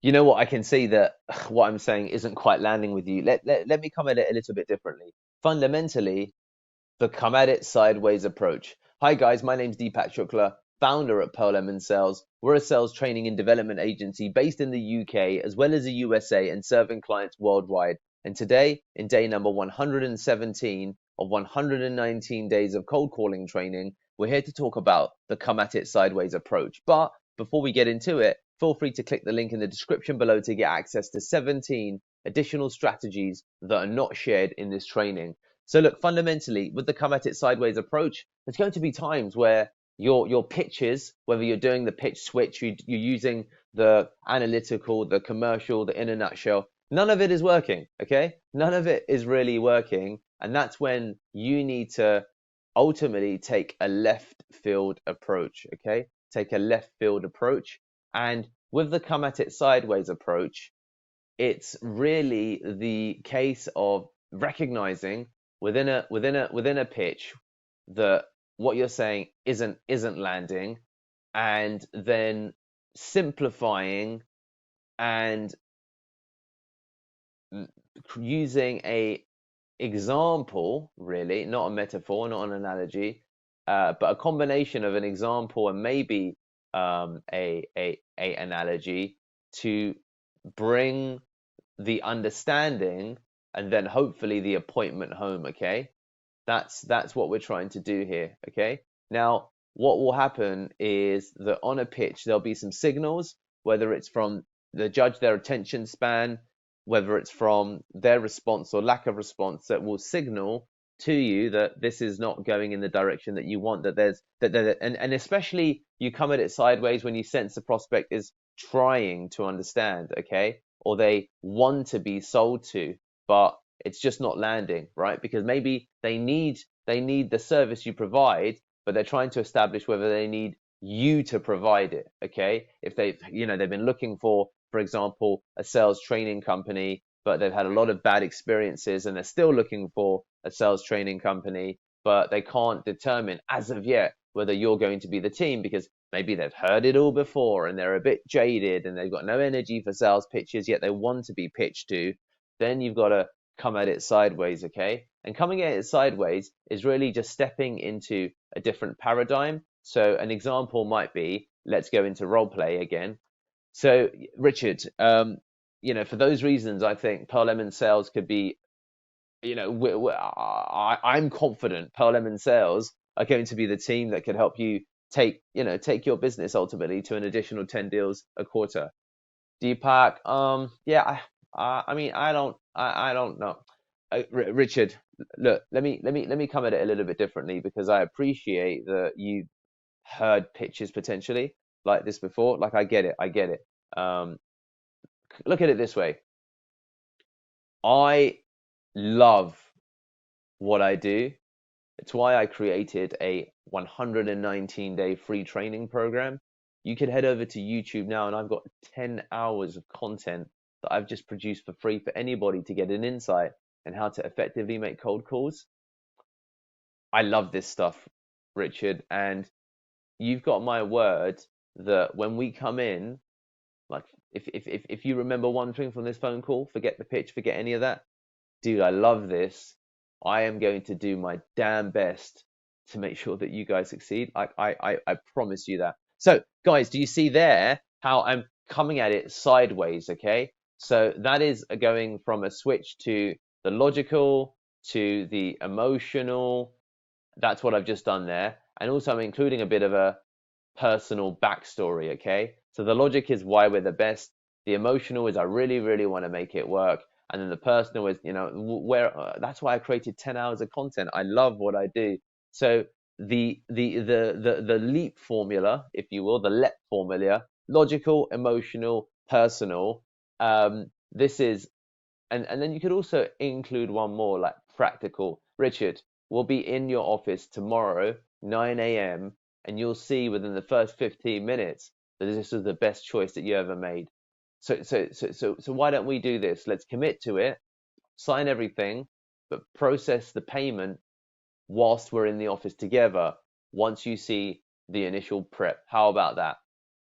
You know what? I can see that what I'm saying isn't quite landing with you. Let me come at it a little bit differently. Fundamentally, the come at it sideways approach. Hi guys, my name's Deepak Shukla, founder at Pearl Lemon Sales. We're a sales training and development agency based in the UK as well as the USA and serving clients worldwide. And today, in day number 117 of 119 days of cold calling training, we're here to talk about the come at it sideways approach. But before we get into it, feel free to click the link in the description below to get access to 17 additional strategies that are not shared in this training. So look, fundamentally, with the come at it sideways approach, there's going to be times where your pitches, whether you're doing the pitch switch, you're using the analytical, the commercial, the in a nutshell, none of it is working. Okay, none of it is really working, and that's when you need to ultimately take a left field approach. Okay, take a left field approach, and with the come at it sideways approach, it's really the case of recognizing within a pitch that what you're saying isn't landing, and then simplifying and using a example, really not a metaphor, not an analogy, but a combination of an example and maybe a analogy to bring the understanding and then hopefully the appointment home. Okay, that's what we're trying to do here. Okay, now what will happen is that on a pitch there'll be some signals, whether it's from the judge, their attention span, whether it's from their response or lack of response, that will signal to you that this is not going in the direction that you want, that there's and especially you come at it sideways when you sense the prospect is trying to understand. Okay, or they want to be sold to, but it's just not landing, right? Because maybe they need the service you provide, but they're trying to establish whether they need you to provide it. Okay, if they've been looking for example, a sales training company, but they've had a lot of bad experiences and they're still looking for a sales training company, but they can't determine as of yet whether you're going to be the team because maybe they've heard it all before and they're a bit jaded and they've got no energy for sales pitches, yet they want to be pitched to. Then you've got to come at it sideways. Okay, and coming at it sideways is really just stepping into a different paradigm. So an example might be, let's go into role play again. So, Richard, for those reasons, I think Pearl Lemon Sales could be, I'm confident Pearl Lemon Sales are going to be the team that could help you take your business ultimately to an additional 10 deals a quarter. Deepak, yeah, I mean, I don't know. Richard, look, let me come at it a little bit differently because I appreciate that you heard pitches potentially like this before. Like, I get it. Um, Look at it this way. I love what I do. It's why I created a 119-day free training program. You can head over to YouTube now, and I've got 10 hours of content that I've just produced for free for anybody to get an insight on how to effectively make cold calls. I love this stuff, Richard, and you've got my word that when we come in, like if you remember one thing from this phone call, forget the pitch, forget any of that. Dude, I love this. I am going to do my damn best to make sure that you guys succeed. I promise you that. So, guys, do you see there how I'm coming at it sideways? Okay, so that is going from a switch to the logical to the emotional. That's what I've just done there, and also I'm including a bit of a personal backstory. Okay, so the logic is why we're the best. The emotional is I really, really want to make it work, and then the personal is where that's why I created 10 hours of content. I love what I do. So the leap formula, if you will, the LEP formula: logical, emotional, personal. This is and then you could also include one more, like practical. Richard, we'll be in your office tomorrow, 9 a.m., and you'll see within the first 15 minutes that this was the best choice that you ever made. So why don't we do this? Let's commit to it, sign everything, but process the payment whilst we're in the office together once you see the initial prep. How about that?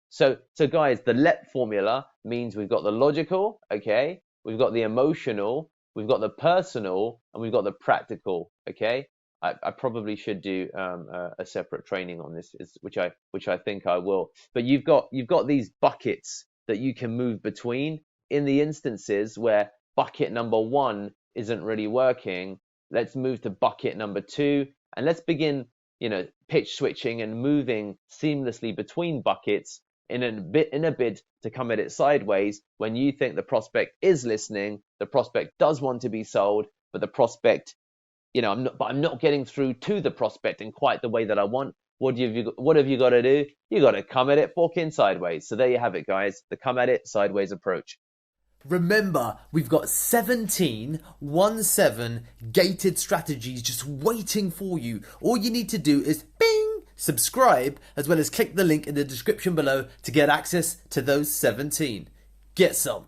So guys, the LEP formula means we've got the logical, okay? We've got the emotional, we've got the personal, and we've got the practical, okay? I probably should do a separate training on this, which I think I will. But you've got these buckets that you can move between. In the instances where bucket number 1 isn't really working, let's move to bucket number 2, and let's begin, pitch switching and moving seamlessly between buckets in a bid to come at it sideways when you think the prospect is listening, the prospect does want to be sold, but the prospect, I'm not getting through to the prospect in quite the way that I want. What have you got to do? You got to come at it forking sideways. So there you have it, guys. The come at it sideways approach. Remember, we've got 17 gated strategies just waiting for you. All you need to do is bing, subscribe, as well as click the link in the description below to get access to those 17. Get some.